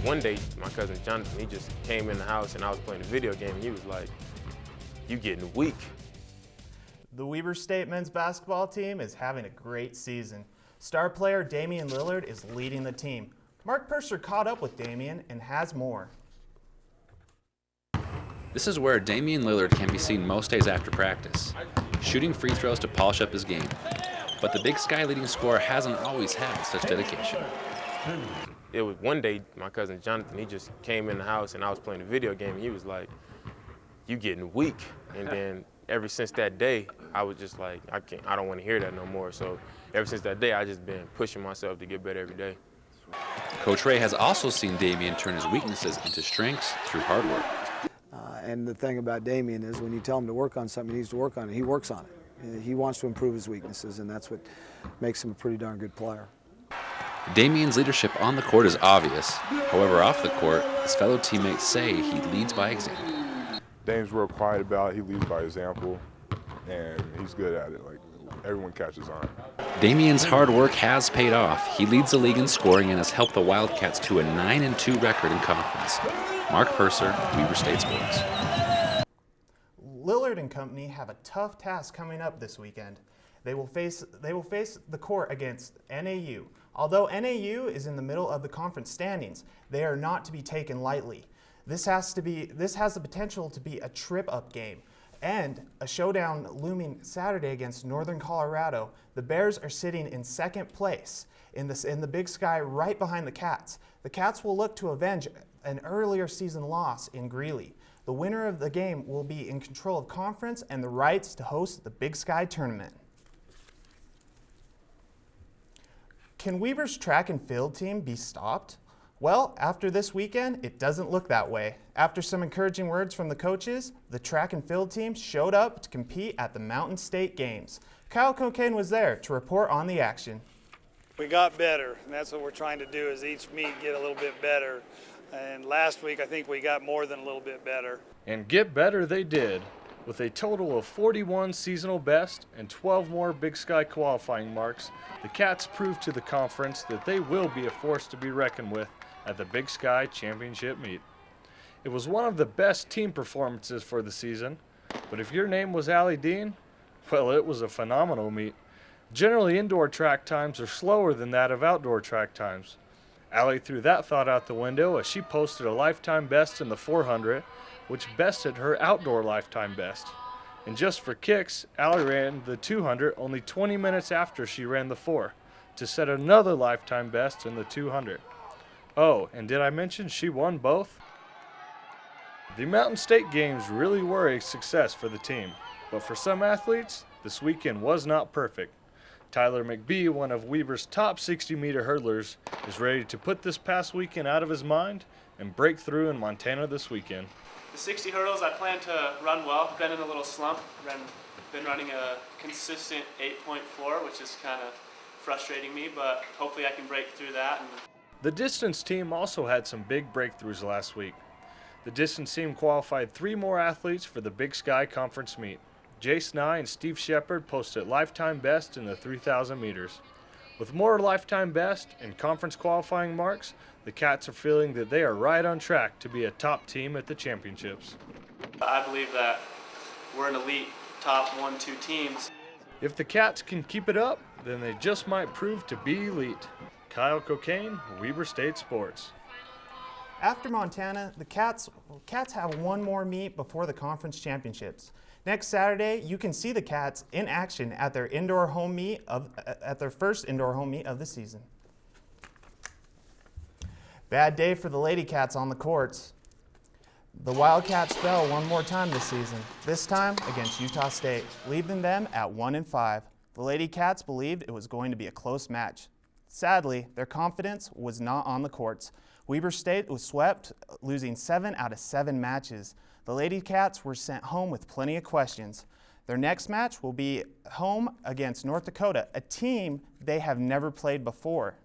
one day, my cousin Jonathan, he just came in the house and I was playing a video game and he was like, "You getting weak." The Weber State men's basketball team is having a great season. Star player Damian Lilliard is leading the team. Mark Purser caught up with Damian and has more. This is where Damian Lillard can be seen most days after practice, shooting free throws to polish up his game. But the Big Sky leading scorer hasn't always had such dedication. It was one day, my cousin Jonathan, he just came in the house and I was playing a video game and he was like, "You getting weak." And then ever since that day, I was just like, I don't want to hear that no more. So ever since that day, I just been pushing myself to get better every day. Coach Ray has also seen Damian turn his weaknesses into strengths through hard work. And the thing about Damian is when you tell him to work on something, he needs to work on it. He works on it. He wants to improve his weaknesses, and that's what makes him a pretty darn good player. Damian's leadership on the court is obvious. However, off the court, his fellow teammates say he leads by example. Dame's real quiet about it. He leads by example, and he's good at it. Like, everyone catches on. Damian's hard work has paid off. He leads the league in scoring and has helped the Wildcats to a 9-2 record in conference. Mark Purser, Weber State Sports. Lillard and company have a tough task coming up this weekend. They will face the court against NAU. Although NAU is in the middle of the conference standings, they are not to be taken lightly. This has the potential to be a trip-up game and a showdown looming Saturday against Northern Colorado. The Bears are sitting in second place in the Big Sky, right behind the Cats. The Cats will look to avenge an earlier season loss in Greeley. The winner of the game will be in control of conference and the rights to host the Big Sky tournament. Can Weber's track and field team be stopped? Well, after this weekend, it doesn't look that way. After some encouraging words from the coaches, the track and field team showed up to compete at the Mountain State Games. Kyle Cocaine was there to report on the action. We got better, and that's what we're trying to do, is each meet get a little bit better. And last week, I think we got more than a little bit better. And get better they did. With a total of 41 seasonal best and 12 more Big Sky qualifying marks, the Cats proved to the conference that they will be a force to be reckoned with at the Big Sky Championship meet. It was one of the best team performances for the season, but if your name was Allie Dean, well, it was a phenomenal meet. Generally, indoor track times are slower than that of outdoor track times. Allie threw that thought out the window as she posted a lifetime best in the 400, which bested her outdoor lifetime best. And just for kicks, Allie ran the 200 only 20 minutes after she ran the 4 to set another lifetime best in the 200. Oh, and did I mention she won both? The Mountain State Games really were a success for the team, but for some athletes, this weekend was not perfect. Tyler McBee, one of Weber's top 60-meter hurdlers, is ready to put this past weekend out of his mind and break through in Montana this weekend. The 60 hurdles, I plan to run well. Been in a little slump. Been running a consistent 8-point floor, which is kind of frustrating me, but hopefully I can break through that. The distance team also had some big breakthroughs last week. The distance team qualified 3 more athletes for the Big Sky Conference meet. Jace Nye and Steve Shepard posted lifetime best in the 3,000 meters. With more lifetime best and conference qualifying marks, the Cats are feeling that they are right on track to be a top team at the championships. I believe that we're an elite top 1-2 teams. If the Cats can keep it up, then they just might prove to be elite. Kyle Cocaine, Weber State Sports. After Montana, the Cats have one more meet before the conference championships. Next Saturday, you can see the Cats in action at their first indoor home meet of the season. Bad day for the Lady Cats on the courts. The Wildcats fell one more time this season, this time against Utah State, leaving them at 1-5. The Lady Cats believed it was going to be a close match. Sadly, their confidence was not on the courts. Weber State was swept, losing 7 out of 7 matches. The Lady Cats were sent home with plenty of questions. Their next match will be home against North Dakota, a team they have never played before.